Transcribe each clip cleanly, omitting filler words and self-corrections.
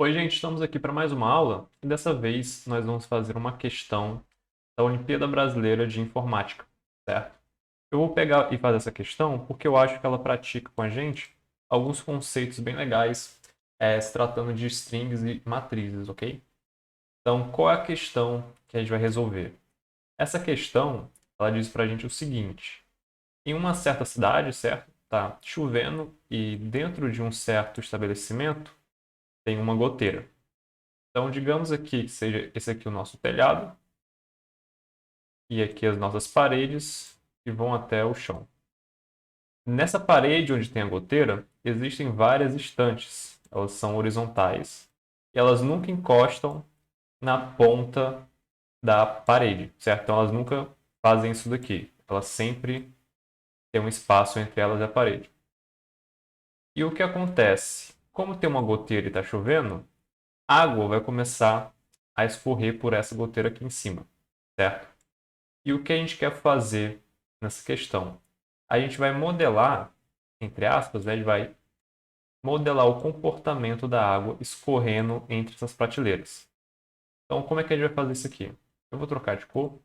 Oi, gente, estamos aqui para mais uma aula e dessa vez nós vamos fazer uma questão da Olimpíada Brasileira de Informática, certo? Eu vou pegar e fazer essa questão porque eu acho que ela pratica com a gente alguns conceitos bem legais, se tratando de strings e matrizes, ok? Então, qual é a questão que a gente vai resolver? Essa questão, ela diz para a gente o seguinte: em uma certa cidade, certo? Tá chovendo e dentro de um certo estabelecimento tem uma goteira. Então, digamos aqui que seja esse aqui o nosso telhado e aqui as nossas paredes que vão até o chão. Nessa parede onde tem a goteira, existem várias estantes. Elas são horizontais e elas nunca encostam na ponta da parede, certo? Então, elas nunca fazem isso daqui. Elas sempre têm um espaço entre elas e a parede. E o que acontece? Como tem uma goteira e está chovendo, a água vai começar a escorrer por essa goteira aqui em cima, certo? E o que a gente quer fazer nessa questão? A gente vai modelar, entre aspas, né, a gente vai modelar o comportamento da água escorrendo entre essas prateleiras. Então, como é que a gente vai fazer isso aqui? Eu vou trocar de cor.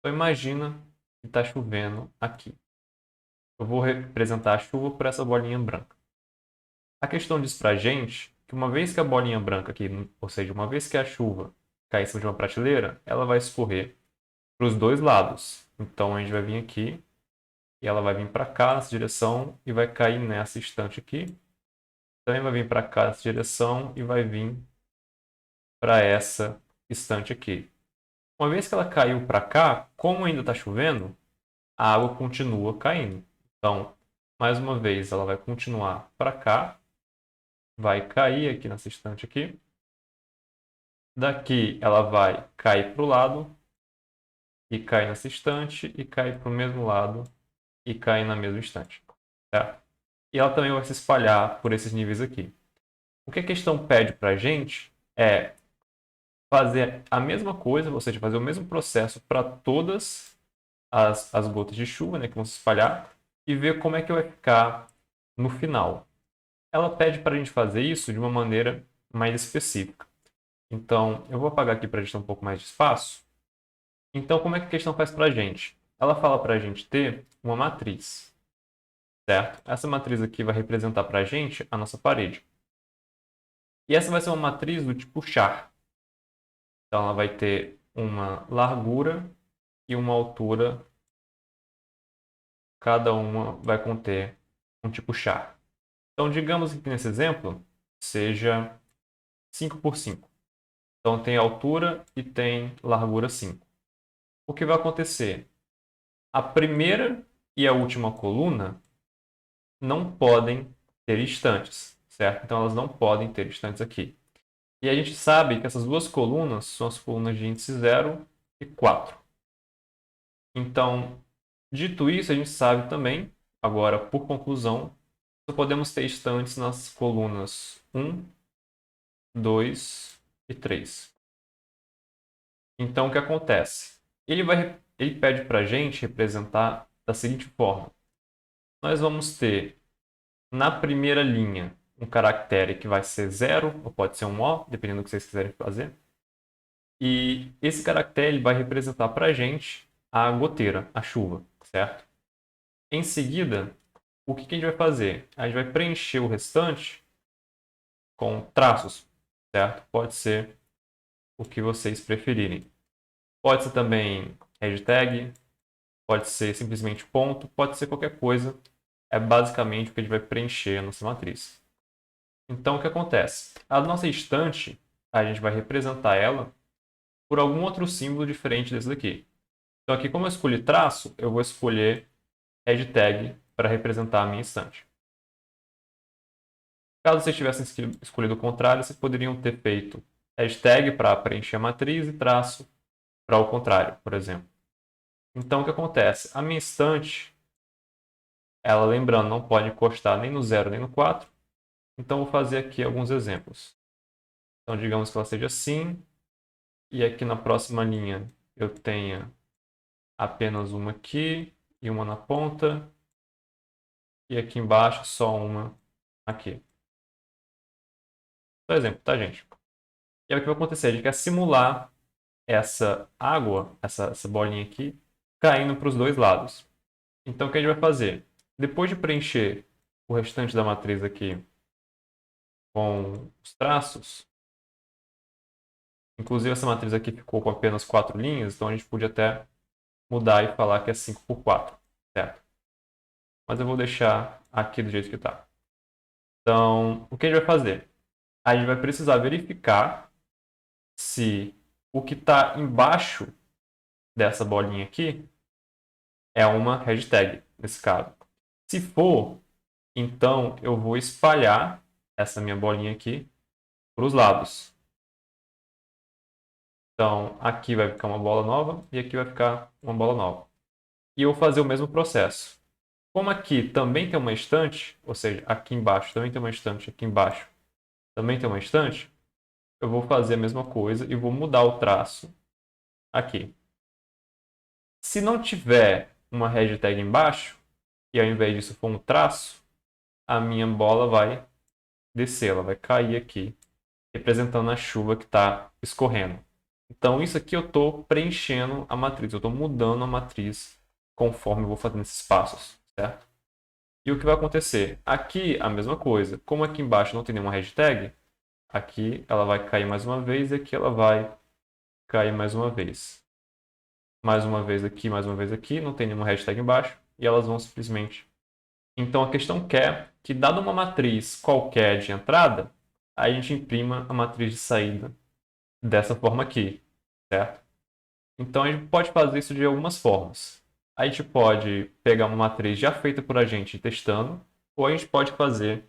Então, imagina que está chovendo aqui. Eu vou representar a chuva por essa bolinha branca. A questão diz para a gente que uma vez que a bolinha branca aqui, ou seja, uma vez que a chuva cai em cima de uma prateleira, ela vai escorrer para os dois lados. Então, a gente vai vir aqui e ela vai vir para cá nessa direção e vai cair nessa estante aqui. Também vai vir para cá nessa direção e vai vir para essa estante aqui. Uma vez que ela caiu para cá, como ainda está chovendo, a água continua caindo. Então, mais uma vez, ela vai continuar para cá, vai cair aqui nessa estante aqui. Daqui ela vai cair para o lado e cair nessa estante e cair para o mesmo lado e cair na mesma estante. Certo? E ela também vai se espalhar por esses níveis aqui. O que a questão pede para a gente é fazer a mesma coisa, ou seja, fazer o mesmo processo para todas as gotas de chuva, né, que vão se espalhar, e ver como é que vai ficar no final. Ela pede para a gente fazer isso de uma maneira mais específica. Então, eu vou apagar aqui para a gente ter um pouco mais de espaço. Então, como é que a questão faz para a gente? Ela fala para a gente ter uma matriz, certo? Essa matriz aqui vai representar para a gente a nossa parede. E essa vai ser uma matriz do tipo char. Então, ela vai ter uma largura e uma altura. Cada uma vai conter um tipo char. Então, digamos que nesse exemplo seja 5 por 5. Então, tem altura e tem largura 5. O que vai acontecer? A primeira e a última coluna não podem ter estantes, certo? Então, elas não podem ter estantes aqui. E a gente sabe que essas duas colunas são as colunas de índice 0 e 4. Então, dito isso, a gente sabe também, agora por conclusão, só podemos ter estantes nas colunas 1, 2 e 3. Então, o que acontece? Ele pede para a gente representar da seguinte forma. Nós vamos ter na primeira linha um caractere que vai ser 0, ou pode ser um O, dependendo do que vocês quiserem fazer. E esse caractere vai representar para a gente a goteira, a chuva, certo? Em seguida, o que a gente vai fazer? A gente vai preencher o restante com traços, certo? Pode ser o que vocês preferirem. Pode ser também hashtag, pode ser simplesmente ponto, pode ser qualquer coisa. É basicamente o que a gente vai preencher a nossa matriz. Então, o que acontece? A nossa estante, a gente vai representar ela por algum outro símbolo diferente desse daqui. Então, aqui, como eu escolhi traço, eu vou escolher hashtag para representar a minha estante. Caso vocês tivessem escolhido o contrário, vocês poderiam ter feito hashtag para preencher a matriz e traço para o contrário, por exemplo. Então, o que acontece? A minha estante, ela, lembrando, não pode encostar nem no 0 nem no 4. Então, vou fazer aqui alguns exemplos. Então, digamos que ela seja assim. E aqui na próxima linha eu tenha apenas uma aqui e uma na ponta. E aqui embaixo só uma aqui. Só exemplo, tá, gente? E aí o que vai acontecer? A gente quer simular essa água, essa bolinha aqui, caindo para os dois lados. Então, o que a gente vai fazer? Depois de preencher o restante da matriz aqui com os traços, inclusive essa matriz aqui ficou com apenas 4 linhas, então a gente podia até mudar e falar que é 5 por 4, certo? Mas eu vou deixar aqui do jeito que está. Então, o que a gente vai fazer? A gente vai precisar verificar se o que está embaixo dessa bolinha aqui é uma hashtag, nesse caso. Se for, então eu vou espalhar essa minha bolinha aqui para os lados. Então, aqui vai ficar uma bola nova e aqui vai ficar uma bola nova. E eu vou fazer o mesmo processo. Como aqui também tem uma estante, ou seja, aqui embaixo também tem uma estante, aqui embaixo também tem uma estante, eu vou fazer a mesma coisa e vou mudar o traço aqui. Se não tiver uma hashtag embaixo, e ao invés disso for um traço, a minha bola vai descer, ela vai cair aqui, representando a chuva que está escorrendo. Então, isso aqui eu estou preenchendo a matriz, eu estou mudando a matriz conforme eu vou fazendo esses passos, certo? E o que vai acontecer? Aqui, a mesma coisa. Como aqui embaixo não tem nenhuma hashtag, aqui ela vai cair mais uma vez e aqui ela vai cair mais uma vez. Mais uma vez aqui, não tem nenhuma hashtag embaixo e elas vão simplesmente. Então, a questão quer que, dada uma matriz qualquer de entrada, a gente imprima a matriz de saída dessa forma aqui, certo? Então, a gente pode fazer isso de algumas formas. A gente pode pegar uma matriz já feita por a gente testando, ou a gente pode fazer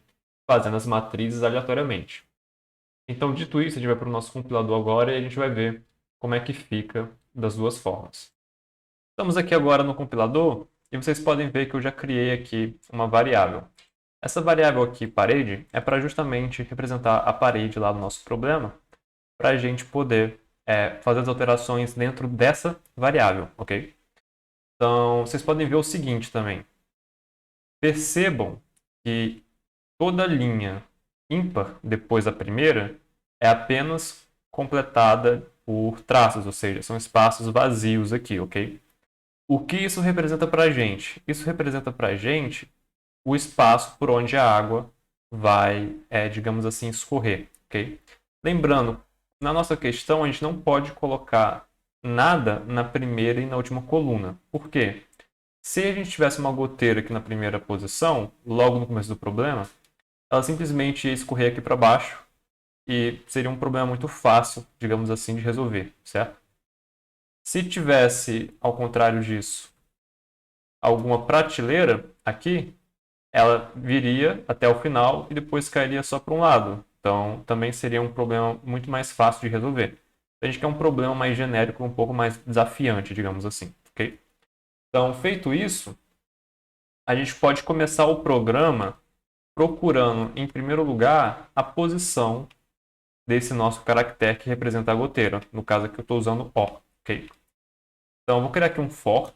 fazendo as matrizes aleatoriamente. Então, dito isso, a gente vai para o nosso compilador agora e a gente vai ver como é que fica das duas formas. Estamos aqui agora no compilador e vocês podem ver que eu já criei aqui uma variável. Essa variável aqui, parede, é para justamente representar a parede lá do nosso problema, para a gente poder fazer as alterações dentro dessa variável, ok? Então, vocês podem ver o seguinte também. Percebam que toda linha ímpar depois da primeira é apenas completada por traços, ou seja, são espaços vazios aqui, ok? O que isso representa para a gente? Isso representa para a gente o espaço por onde a água vai, digamos assim, escorrer, ok? Lembrando, na nossa questão, a gente não pode colocar nada na primeira e na última coluna. Por quê? Se a gente tivesse uma goteira aqui na primeira posição, logo no começo do problema, ela simplesmente ia escorrer aqui para baixo e seria um problema muito fácil, digamos assim, de resolver, certo? Se tivesse, ao contrário disso, alguma prateleira aqui, ela viria até o final e depois cairia só para um lado. Então, também seria um problema muito mais fácil de resolver. A gente quer um problema mais genérico, um pouco mais desafiante, digamos assim, ok? Então, feito isso, a gente pode começar o programa procurando, em primeiro lugar, a posição desse nosso caractere que representa a goteira. No caso aqui eu estou usando O, ok? Então, eu vou criar aqui um for.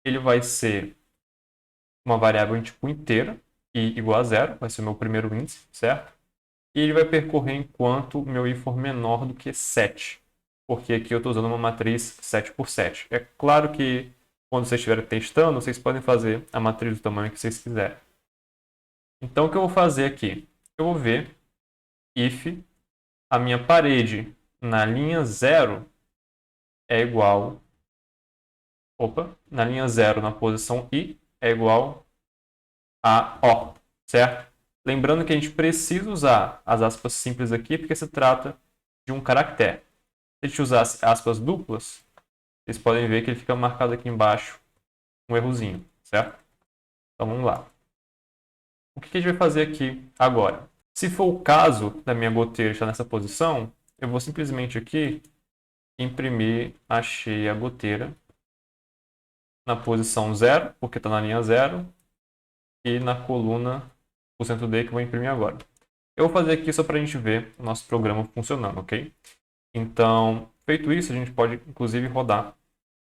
Ele vai ser uma variável em tipo inteira e igual a zero, vai ser o meu primeiro índice, certo? E ele vai percorrer enquanto o meu i for menor do que 7, porque aqui eu estou usando uma matriz 7 por 7. É claro que quando vocês estiverem testando, vocês podem fazer a matriz do tamanho que vocês quiserem. Então, o que eu vou fazer aqui? Eu vou ver if a minha parede na linha 0 é igual... na linha 0 na posição i é igual a O, certo? Lembrando que a gente precisa usar as aspas simples aqui porque se trata de um caractere. Se a gente usar aspas duplas, vocês podem ver que ele fica marcado aqui embaixo um errozinho, certo? Então vamos lá. O que a gente vai fazer aqui agora? Se for o caso da minha goteira estar nessa posição, eu vou simplesmente aqui imprimir achei a goteira na posição 0, porque está na linha 0, e na coluna %D que eu vou imprimir agora. Eu vou fazer aqui só para a gente ver o nosso programa funcionando, ok? Então, feito isso, a gente pode inclusive rodar.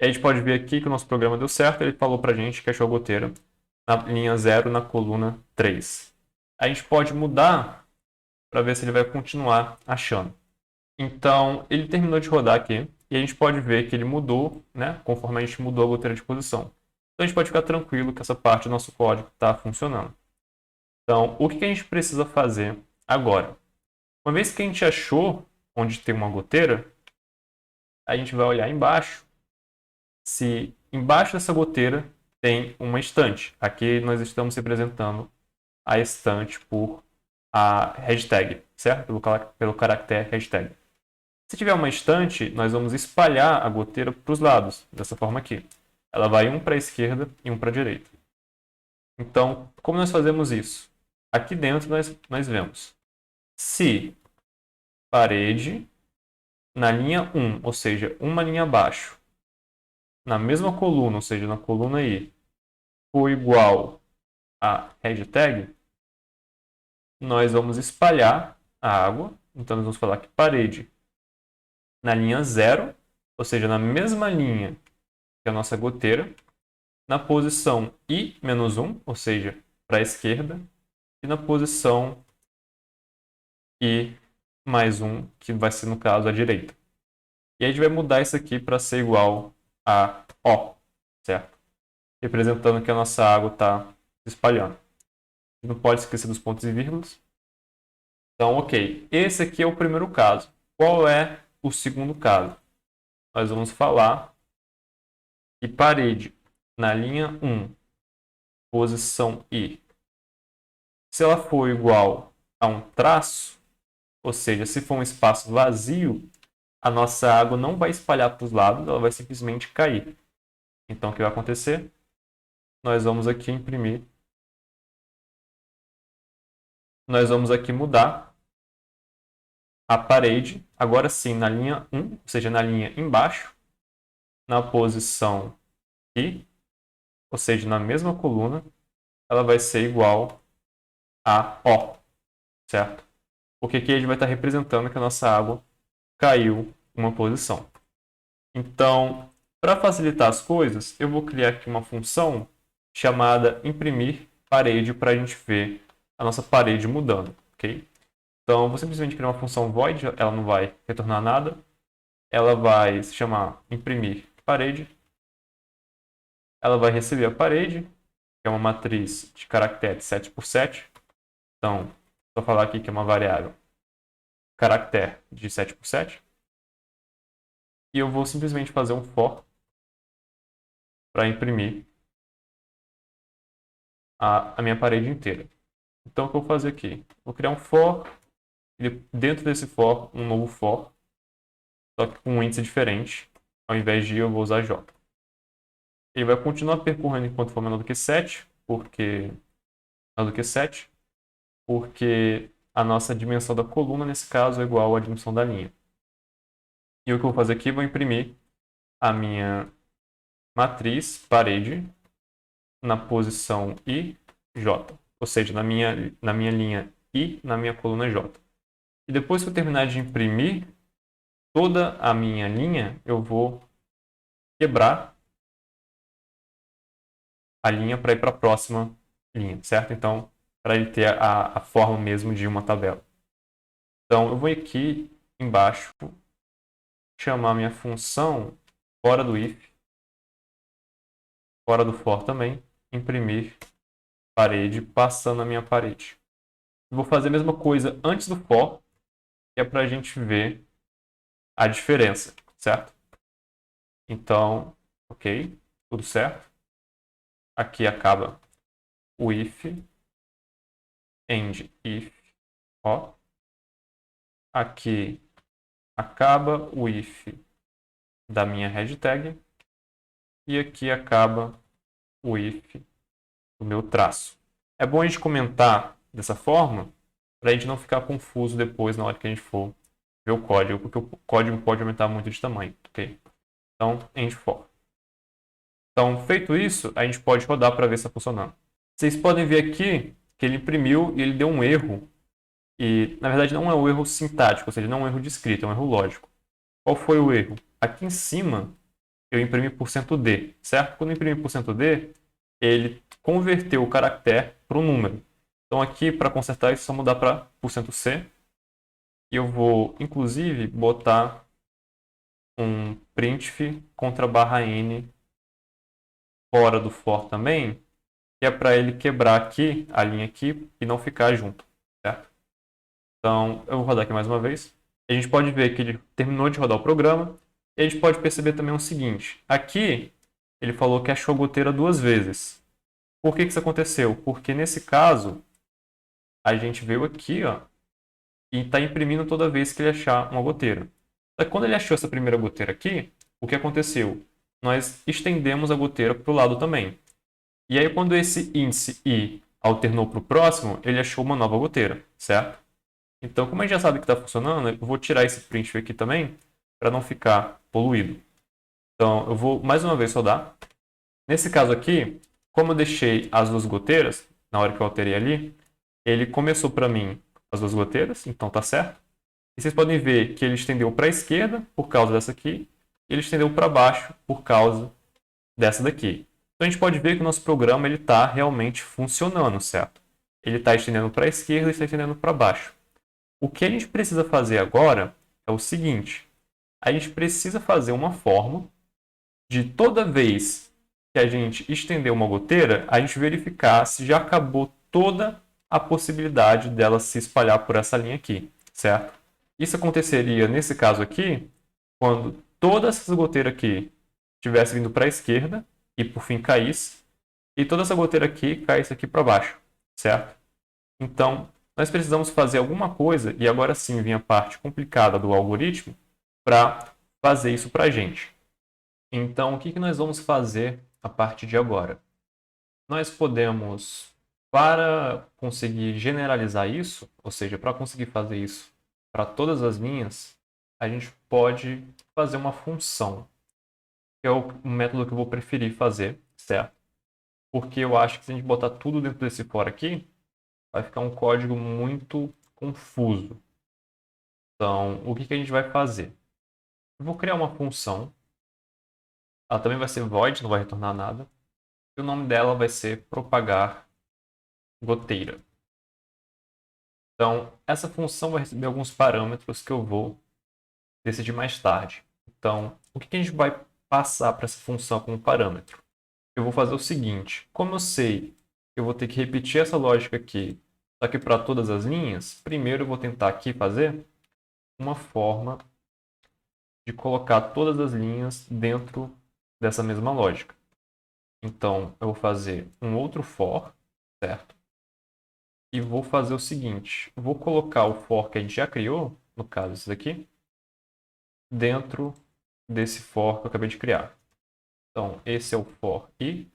E a gente pode ver aqui que o nosso programa deu certo, ele falou para a gente que achou a goteira na linha 0 na coluna 3. A gente pode mudar para ver se ele vai continuar achando. Então, ele terminou de rodar aqui e a gente pode ver que ele mudou, né, conforme a gente mudou a goteira de posição. Então, a gente pode ficar tranquilo que essa parte do nosso código está funcionando. Então, o que a gente precisa fazer agora? Uma vez que a gente achou onde tem uma goteira, a gente vai olhar embaixo se embaixo dessa goteira tem uma estante. Aqui nós estamos representando a estante por a hashtag, certo? Pelo caractere hashtag. Se tiver uma estante, nós vamos espalhar a goteira para os lados, dessa forma aqui. Ela vai um para a esquerda e um para a direita. Então, como nós fazemos isso? Aqui dentro nós vemos se parede na linha 1, ou seja, uma linha abaixo, na mesma coluna, ou seja, na coluna I, for igual a hashtag, nós vamos espalhar a água. Então, nós vamos falar que parede na linha 0, ou seja, na mesma linha que a nossa goteira, na posição I-1, ou seja, para a esquerda, e na posição I+1, que vai ser, no caso, a direita. E aí a gente vai mudar isso aqui para ser igual a O, certo? Representando que a nossa água está se espalhando. Não pode esquecer dos pontos e vírgulas. Então, ok. Esse aqui é o primeiro caso. Qual é o segundo caso? Nós vamos falar que parede na linha 1, posição I, se ela for igual a um traço, ou seja, se for um espaço vazio, a nossa água não vai espalhar para os lados, ela vai simplesmente cair. Então, o que vai acontecer? Nós vamos aqui imprimir. Nós vamos aqui mudar a parede, agora sim, na linha 1, ou seja, na linha embaixo, na posição I, ou seja, na mesma coluna, ela vai ser igual a O, certo? Porque aqui a gente vai estar representando que a nossa água caiu uma posição. Então, para facilitar as coisas, eu vou criar aqui uma função chamada imprimir parede para a gente ver a nossa parede mudando, ok? Então, eu vou simplesmente criar uma função void, ela não vai retornar nada. Ela vai se chamar imprimir parede. Ela vai receber a parede, que é uma matriz de caractere 7x7. Então, vou falar aqui que é uma variável caractere de 7x7. E eu vou simplesmente fazer um for para imprimir a minha parede inteira. Então, o que eu vou fazer aqui? Vou criar um for, e dentro desse for, um novo for, só que com um índice diferente. Ao invés de I, eu vou usar J. Ele vai continuar percorrendo enquanto for menor do que 7, porque a nossa dimensão da coluna, nesse caso, é igual à dimensão da linha. E o que eu vou fazer aqui, vou imprimir a minha matriz, parede, na posição I, J. Ou seja, na minha linha I, na minha coluna J. E depois que eu terminar de imprimir toda a minha linha, eu vou quebrar a linha para ir para a próxima linha, certo? Então, para ele ter a forma mesmo de uma tabela. Então, eu vou aqui embaixo chamar minha função fora do if, fora do for também, imprimir parede, passando a minha parede. Eu vou fazer a mesma coisa antes do for, que é para a gente ver a diferença, certo? Então, ok, tudo certo. Aqui acaba o if, end if, ó. Aqui acaba o if da minha hashtag e aqui acaba o if do meu traço. É bom a gente comentar dessa forma para a gente não ficar confuso depois na hora que a gente for ver o código, porque o código pode aumentar muito de tamanho, ok? Então, end for. Então, feito isso, a gente pode rodar para ver se está funcionando. Vocês podem ver aqui que ele imprimiu e ele deu um erro. E, na verdade, não é um erro sintático, ou seja, não é um erro de escrita, é um erro lógico. Qual foi o erro? Aqui em cima, eu imprimi %d, certo? Quando eu imprimi %d, ele converteu o caractere para um número. Então, aqui, para consertar isso, é só mudar para %c. E eu vou, inclusive, botar um printf contra barra n fora do for também, que é para ele quebrar aqui, a linha aqui, e não ficar junto, certo? Então, eu vou rodar aqui mais uma vez. A gente pode ver que ele terminou de rodar o programa. E a gente pode perceber também o seguinte. Aqui, ele falou que achou a goteira 2 vezes. Por que isso aconteceu? Porque nesse caso, a gente veio aqui, ó, e está imprimindo toda vez que ele achar uma goteira. Só que quando ele achou essa primeira goteira aqui, o que aconteceu? Nós estendemos a goteira para o lado também. E aí, quando esse índice i alternou para o próximo, ele achou uma nova goteira, certo? Então, como a gente já sabe que está funcionando, eu vou tirar esse print aqui também, para não ficar poluído. Então, eu vou mais uma vez rodar. Nesse caso aqui, como eu deixei as 2 goteiras, na hora que eu alterei ali, ele começou para mim as 2 goteiras, então tá certo. E vocês podem ver que ele estendeu para a esquerda, por causa dessa aqui, e ele estendeu para baixo, por causa dessa daqui. Então a gente pode ver que o nosso programa está realmente funcionando, certo? Ele está estendendo para a esquerda e está estendendo para baixo. O que a gente precisa fazer agora é o seguinte. A gente precisa fazer uma forma de toda vez que a gente estender uma goteira, a gente verificar se já acabou toda a possibilidade dela se espalhar por essa linha aqui, certo? Isso aconteceria nesse caso aqui, quando toda essa goteira aqui estivesse vindo para a esquerda e por fim caísse, e toda essa goteira aqui caísse aqui para baixo, certo? Então, nós precisamos fazer alguma coisa, e agora sim vem a parte complicada do algoritmo, para fazer isso para a gente. Então, o que nós vamos fazer a partir de agora? Nós podemos, para conseguir generalizar isso, ou seja, para conseguir fazer isso para todas as linhas, a gente pode fazer uma função, que é o método que eu vou preferir fazer, certo? Porque eu acho que se a gente botar tudo dentro desse for aqui, vai ficar um código muito confuso. Então, o que a gente vai fazer? Eu vou criar uma função, ela também vai ser void, não vai retornar nada, e o nome dela vai ser propagar goteira. Então, essa função vai receber alguns parâmetros que eu vou decidir mais tarde. Então, o que a gente vai passar para essa função como parâmetro? Eu vou fazer o seguinte, como eu sei que eu vou ter que repetir essa lógica aqui, só que para todas as linhas, primeiro eu vou tentar aqui fazer uma forma de colocar todas as linhas dentro dessa mesma lógica. Então, eu vou fazer um outro for, certo? E vou fazer o seguinte, vou colocar o for que a gente já criou, no caso esse daqui, dentro desse for que eu acabei de criar. Então, esse é o for i.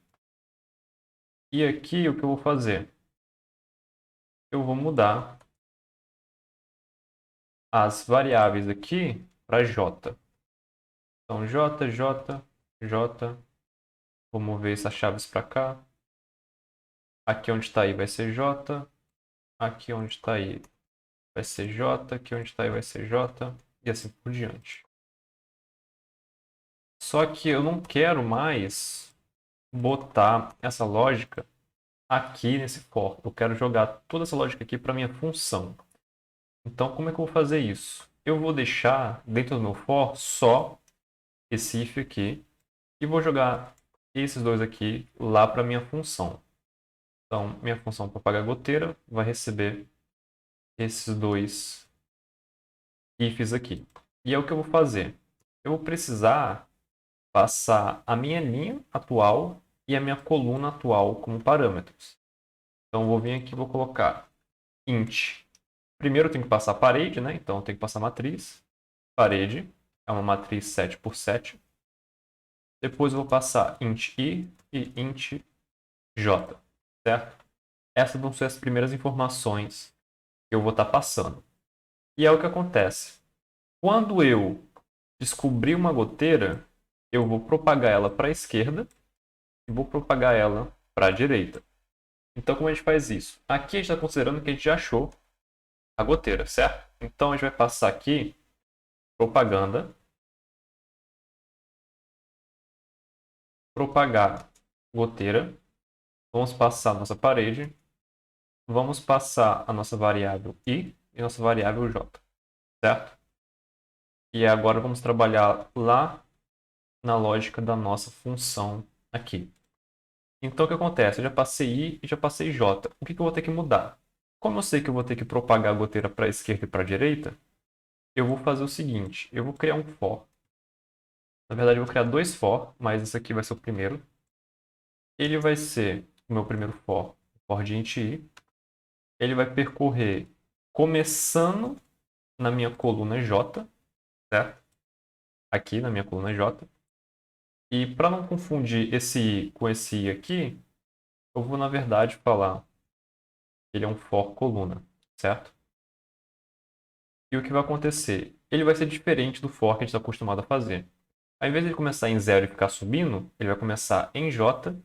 E aqui o que eu vou fazer? Eu vou mudar as variáveis aqui para j. Então, j, j, j. Vou mover essas chaves para cá. Aqui onde está i vai ser j. Aqui onde está i vai ser j. Aqui onde está i vai ser j. E assim por diante. Só que eu não quero mais botar essa lógica aqui nesse for. Eu quero jogar toda essa lógica aqui para minha função. Então, como é que eu vou fazer isso? Eu vou deixar dentro do meu for só esse if aqui e vou jogar esses dois aqui lá para minha função. Então, minha função para pagar goteira vai receber esses dois ifs aqui. E é o que eu vou fazer. Eu vou precisar passar a minha linha atual e a minha coluna atual como parâmetros. Então, eu vou vir aqui e vou colocar int. Primeiro eu tenho que passar a parede, né? Então eu tenho que passar a matriz. Parede é uma matriz 7 por 7. Depois eu vou passar int i e int j, certo? Essas vão ser as primeiras informações que eu vou estar passando. E é o que acontece. Quando eu descobrir uma goteira, eu vou propagar ela para a esquerda e vou propagar ela para a direita. Então, como a gente faz isso? Aqui a gente está considerando que a gente já achou a goteira, certo? Então, a gente vai passar aqui propaganda, propagar goteira, vamos passar a nossa parede, vamos passar a nossa variável i e nossa variável j. certo? E agora vamos trabalhar lá na lógica da nossa função aqui. Então, o que acontece? Eu já passei I e já passei J. O que eu vou ter que mudar? Como eu sei que eu vou ter que propagar a goteira para a esquerda e para a direita, eu vou fazer o seguinte. Eu vou criar um for. Na verdade, eu vou criar dois for, mas esse aqui vai ser o primeiro. Ele vai ser o meu primeiro for de int I. Ele vai percorrer começando na minha coluna J, certo? Aqui na minha coluna J. E para não confundir esse I com esse I aqui, eu vou, na verdade, falar que ele é um for coluna, certo? E o que vai acontecer? Ele vai ser diferente do for que a gente está acostumado a fazer. Ao invés de ele começar em 0 e ficar subindo, ele vai começar em J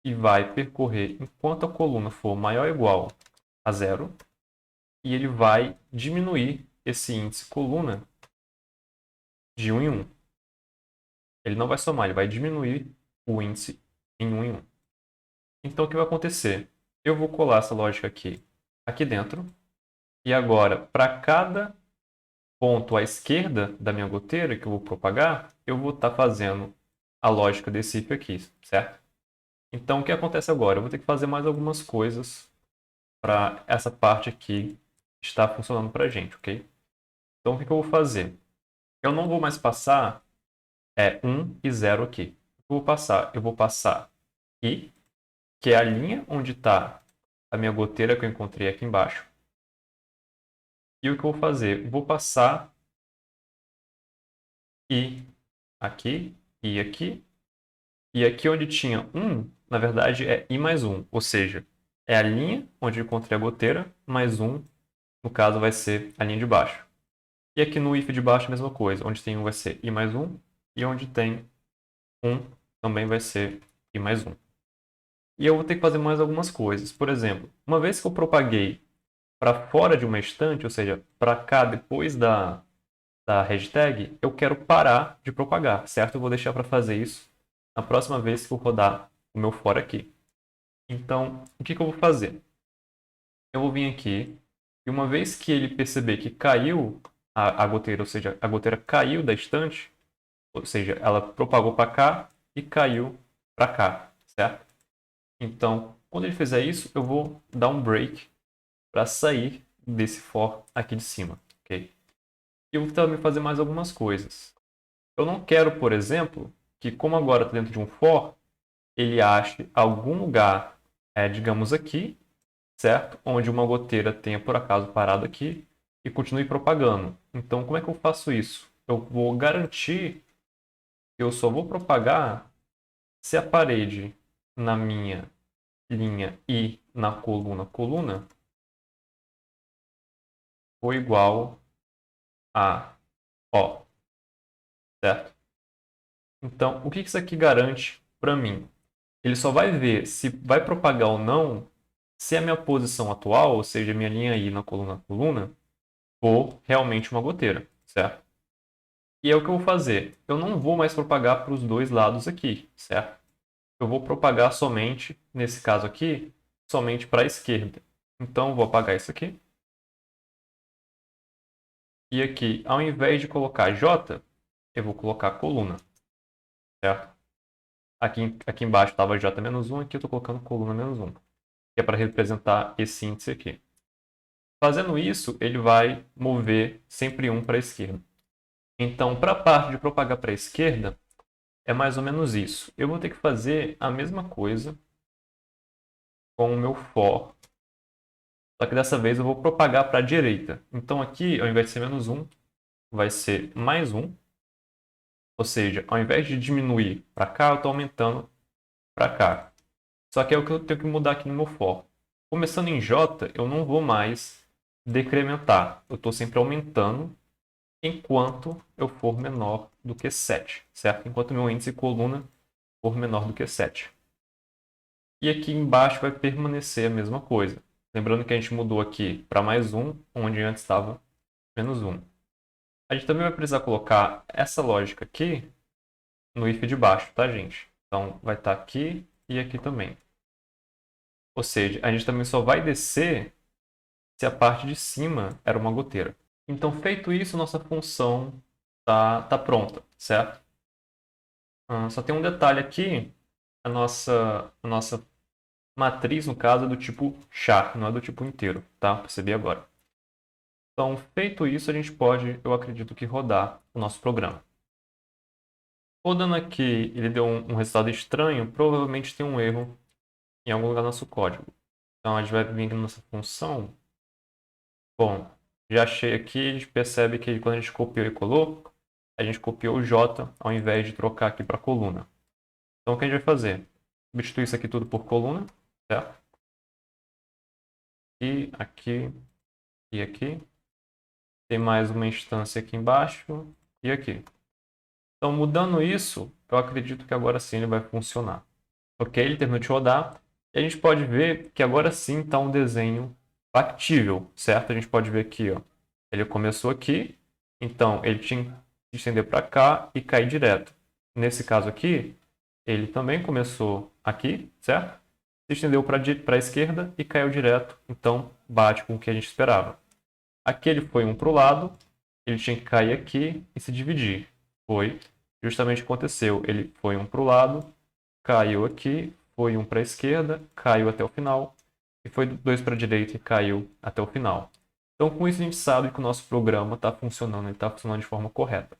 e vai percorrer enquanto a coluna for maior ou igual a 0, e ele vai diminuir esse índice coluna de 1 em 1. Ele não vai somar, ele vai diminuir o índice em 1 em 1. Então, o que vai acontecer? Eu vou colar essa lógica aqui dentro, e agora, para cada ponto à esquerda da minha goteira que eu vou propagar, eu vou estar fazendo a lógica desse if aqui, certo? Então, o que acontece agora? Eu vou ter que fazer mais algumas coisas para essa parte aqui estar funcionando para a gente, ok? Então, o que eu vou fazer? Eu não vou mais passar 1 e 0 aqui. Eu vou passar I, que é a linha onde está a minha goteira que eu encontrei aqui embaixo. E o que eu vou fazer? Vou passar I aqui, I aqui. E aqui onde tinha 1, na verdade é I mais 1. Ou seja, é a linha onde eu encontrei a goteira, mais 1, no caso vai ser a linha de baixo. E aqui no if de baixo a mesma coisa. Onde tem 1 vai ser I mais 1. E onde tem 1 também vai ser I mais 1. E eu vou ter que fazer mais algumas coisas. Por exemplo, uma vez que eu propaguei para fora de uma estante, ou seja, para cá depois da hashtag, eu quero parar de propagar, certo? Eu vou deixar para fazer isso na próxima vez que eu rodar o meu for aqui. Então, o que eu vou fazer? Eu vou vir aqui e uma vez que ele perceber que caiu a goteira, ou seja, a goteira caiu da estante, ou seja, ela propagou para cá e caiu para cá, certo? Então, quando ele fizer isso, eu vou dar um break para sair desse for aqui de cima, ok? E eu vou também fazer mais algumas coisas. Eu não quero, por exemplo, que como agora está dentro de um for, ele ache algum lugar, digamos aqui, certo? Onde uma goteira tenha por acaso parado aqui e continue propagando. Então, como é que eu faço isso? Eu vou garantir que eu só vou propagar se a parede na minha linha e na coluna for igual a O, certo? Então, o que isso aqui garante para mim? Ele só vai ver se vai propagar ou não se a minha posição atual, ou seja, a minha linha I na coluna, for realmente uma goteira, certo? E é o que eu vou fazer. Eu não vou mais propagar para os dois lados aqui, certo? Eu vou propagar somente, nesse caso aqui, somente para a esquerda. Então, eu vou apagar isso aqui. E aqui, ao invés de colocar J, eu vou colocar coluna, certo? Aqui embaixo estava J-1, aqui eu estou colocando coluna -1, que é para representar esse índice aqui. Fazendo isso, ele vai mover sempre um para a esquerda. Então, para a parte de propagar para a esquerda, é mais ou menos isso. Eu vou ter que fazer a mesma coisa com o meu for. Só que dessa vez eu vou propagar para a direita. Então aqui, ao invés de ser -1, vai ser +1. Ou seja, ao invés de diminuir para cá, eu estou aumentando para cá. Só que é o que eu tenho que mudar aqui no meu for. Começando em J, eu não vou mais decrementar. Eu estou sempre aumentando enquanto eu for menor do que 7, certo? Enquanto meu índice coluna for menor do que 7. E aqui embaixo vai permanecer a mesma coisa. Lembrando que a gente mudou aqui para +1, onde antes estava -1. A gente também vai precisar colocar essa lógica aqui no if de baixo, tá, gente? Então, vai estar aqui e aqui também. Ou seja, a gente também só vai descer se a parte de cima era uma goteira. Então, feito isso, nossa função tá pronta, certo? Só tem um detalhe aqui, a nossa matriz, no caso, é do tipo char, não é do tipo inteiro, tá? Percebi agora. Então, feito isso, a gente pode, eu acredito que, rodar o nosso programa. Rodando aqui, ele deu um resultado estranho, provavelmente tem um erro em algum lugar do nosso código. Então, a gente vai vir aqui na nossa função. Bom, já achei aqui, a gente percebe que quando a gente copiou e colou, a gente copiou o J ao invés de trocar aqui para coluna. Então, o que a gente vai fazer? Substituir isso aqui tudo por coluna, certo? E aqui, e aqui. Tem mais uma instância aqui embaixo e aqui. Então, mudando isso, eu acredito que agora sim ele vai funcionar. Ok, ele terminou de rodar. E a gente pode ver que agora sim está um desenho factível, certo? A gente pode ver aqui, ó. Ele começou aqui, então ele tinha que se estender para cá e cair direto. Nesse caso aqui, ele também começou aqui, certo? Se estendeu para a esquerda e caiu direto, então bate com o que a gente esperava. Aqui ele foi um para o lado, ele tinha que cair aqui e se dividir. Foi justamente o que aconteceu. Ele foi um para o lado, caiu aqui, foi um para a esquerda, caiu até o final, e foi dois para a direita e caiu até o final. Então, com isso, a gente sabe que o nosso programa está funcionando, ele está funcionando de forma correta.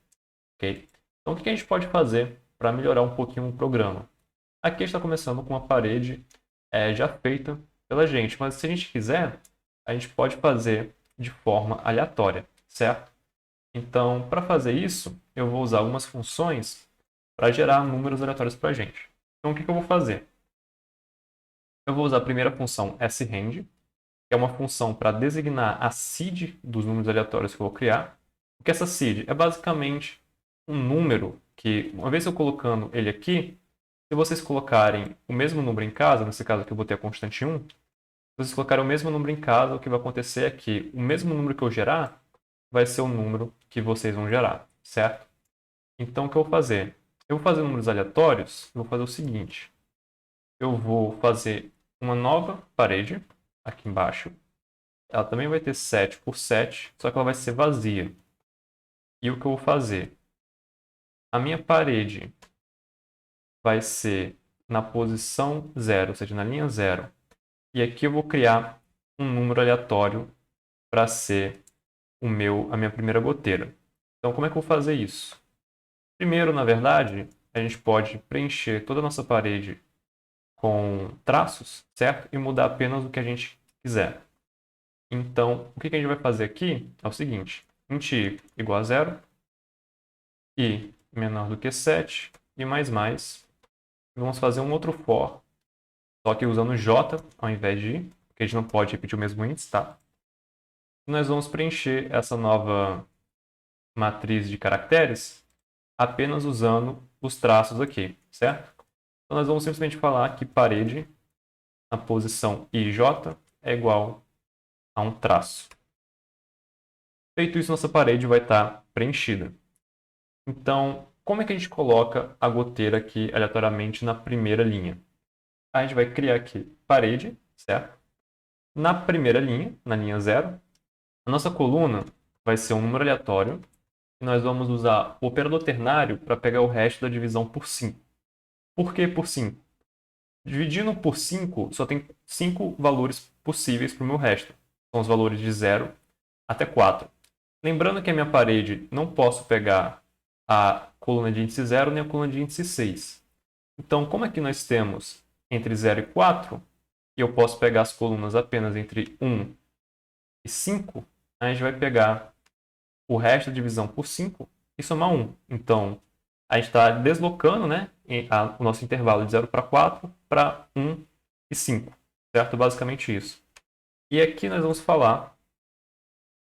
Okay? Então, o que a gente pode fazer para melhorar um pouquinho o programa? Aqui está começando com uma parede já feita pela gente, mas se a gente quiser, a gente pode fazer de forma aleatória, certo? Então, para fazer isso, eu vou usar algumas funções para gerar números aleatórios para a gente. Então, o que eu vou fazer? Eu vou usar a primeira função sRand, que é uma função para designar a seed dos números aleatórios que eu vou criar. O que é essa seed? É basicamente um número que, uma vez eu colocando ele aqui, se vocês colocarem o mesmo número em casa, nesse caso aqui eu botei a constante 1, se vocês colocarem o mesmo número em casa, o que vai acontecer é que o mesmo número que eu gerar vai ser o número que vocês vão gerar, certo? Então, o que eu vou fazer? Eu vou fazer números aleatórios, eu vou fazer o seguinte. Eu vou fazer uma nova parede aqui embaixo. Ela também vai ter 7 por 7, só que ela vai ser vazia. E o que eu vou fazer? A minha parede vai ser na posição 0, ou seja, na linha 0. E aqui eu vou criar um número aleatório para ser a minha primeira goteira. Então, como é que eu vou fazer isso? Primeiro, na verdade, a gente pode preencher toda a nossa parede com traços, certo? E mudar apenas o que a gente quiser. Então, o que a gente vai fazer aqui é o seguinte. Int i igual a 0, i menor do que 7 e mais. Vamos fazer um outro for, só que usando j ao invés de i, porque a gente não pode repetir o mesmo índice, tá? E nós vamos preencher essa nova matriz de caracteres apenas usando os traços aqui, certo? Então, nós vamos simplesmente falar que parede na posição ij é igual a um traço. Feito isso, nossa parede vai estar preenchida. Então, como é que a gente coloca a goteira aqui aleatoriamente na primeira linha? A gente vai criar aqui parede, certo? Na primeira linha, na linha 0, a nossa coluna vai ser um número aleatório e nós vamos usar o operador ternário para pegar o resto da divisão por 5. Por que por 5? Dividindo por 5, só tem 5 valores possíveis para o meu resto. São os valores de 0 até 4. Lembrando que a minha parede não posso pegar a coluna de índice 0 nem a coluna de índice 6. Então, como aqui nós temos entre 0 e 4, e eu posso pegar as colunas apenas entre 1 e 5, a gente vai pegar o resto da divisão por 5 e somar 1. Então, a gente está deslocando, né, o nosso intervalo de 0 para 4 para 1 e 5. Certo? Basicamente isso. E aqui nós vamos falar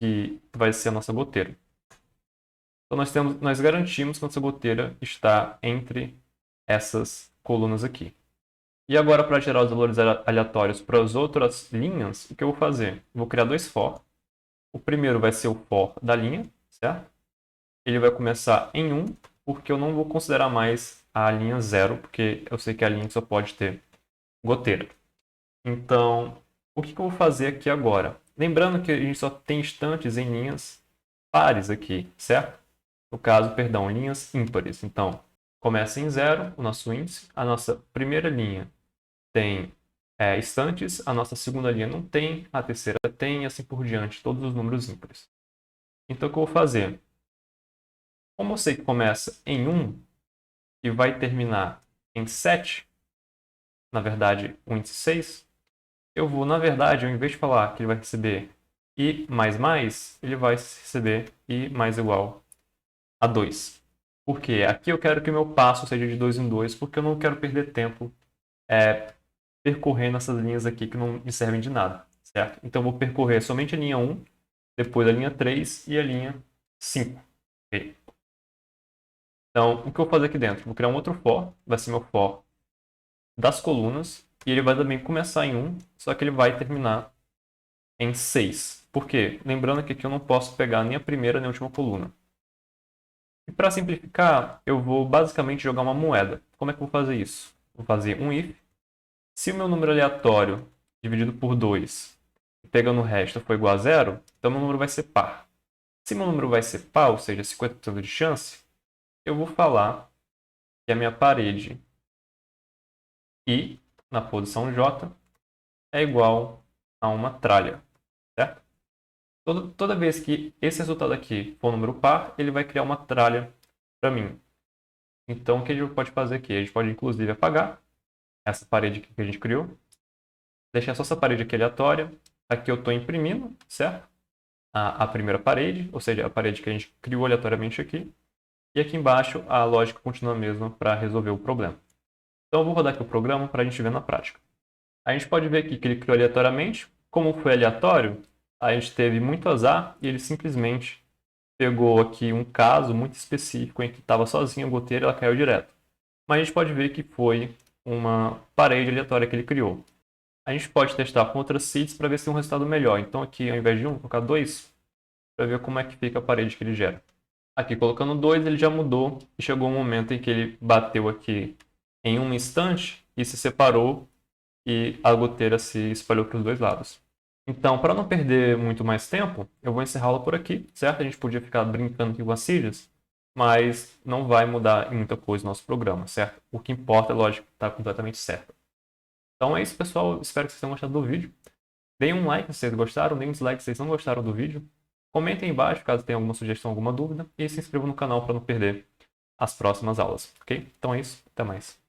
que vai ser a nossa goteira. Então, nós garantimos que a nossa goteira está entre essas colunas aqui. E agora, para gerar os valores aleatórios para as outras linhas, o que eu vou fazer? Vou criar dois for. O primeiro vai ser o for da linha, certo? Ele vai começar em 1, porque eu não vou considerar mais a linha 0, porque eu sei que é a linha que só pode ter goteira. Então, o que eu vou fazer aqui agora? Lembrando que a gente só tem instantes em linhas pares aqui, certo? No caso, perdão, linhas ímpares. Então, começa em 0 o nosso índice, a nossa primeira linha tem estantes, a nossa segunda linha não tem, a terceira tem, e assim por diante, todos os números ímpares. Então, o que eu vou fazer? Como eu sei que começa em 1 e vai terminar em 7, na verdade, o índice 6, eu vou, na verdade, ao invés de falar que ele vai receber i mais, ele vai receber i mais igual a 2. Por quê? Aqui eu quero que o meu passo seja de 2 em 2, porque eu não quero perder tempo percorrendo essas linhas aqui que não me servem de nada, certo? Então eu vou percorrer somente a linha 1, depois a linha 3 e a linha 5. Okay? Então, o que eu vou fazer aqui dentro? Vou criar um outro for, vai ser meu for das colunas, e ele vai também começar em 1, só que ele vai terminar em 6. Por quê? Lembrando que aqui eu não posso pegar nem a primeira nem a última coluna. E para simplificar, eu vou basicamente jogar uma moeda. Como é que eu vou fazer isso? Vou fazer um if. Se o meu número aleatório dividido por 2, pegando o resto, for igual a 0, então meu número vai ser par. Se meu número vai ser par, ou seja, 50% de chance, eu vou falar que a minha parede I, na posição J, é igual a uma tralha, certo? Toda vez que esse resultado aqui for um número par, ele vai criar uma tralha para mim. Então, o que a gente pode fazer aqui? A gente pode, inclusive, apagar essa parede aqui que a gente criou, deixar só essa parede aqui aleatória. Aqui eu estou imprimindo, certo? A primeira parede, ou seja, a parede que a gente criou aleatoriamente aqui. E aqui embaixo a lógica continua a mesma para resolver o problema. Então eu vou rodar aqui o programa para a gente ver na prática. A gente pode ver aqui que ele criou aleatoriamente. Como foi aleatório, a gente teve muito azar e ele simplesmente pegou aqui um caso muito específico em que estava sozinha a goteira e ela caiu direto. Mas a gente pode ver que foi uma parede aleatória que ele criou. A gente pode testar com outras seeds para ver se tem um resultado melhor. Então aqui, ao invés de 1, vou colocar 2 para ver como é que fica a parede que ele gera. Aqui, colocando 2, ele já mudou e chegou um momento em que ele bateu aqui em um instante e se separou e a goteira se espalhou para os dois lados. Então, para não perder muito mais tempo, eu vou encerrar a aula por aqui, certo? A gente podia ficar brincando aqui com as cílias, mas não vai mudar em muita coisa o nosso programa, certo? O que importa, é lógico, está completamente certo. Então é isso, pessoal. Espero que vocês tenham gostado do vídeo. Deem um like se vocês gostaram, deem um dislike se vocês não gostaram do vídeo. Comentem aí embaixo caso tenha alguma sugestão, alguma dúvida. E se inscrevam no canal para não perder as próximas aulas, ok? Então é isso, até mais.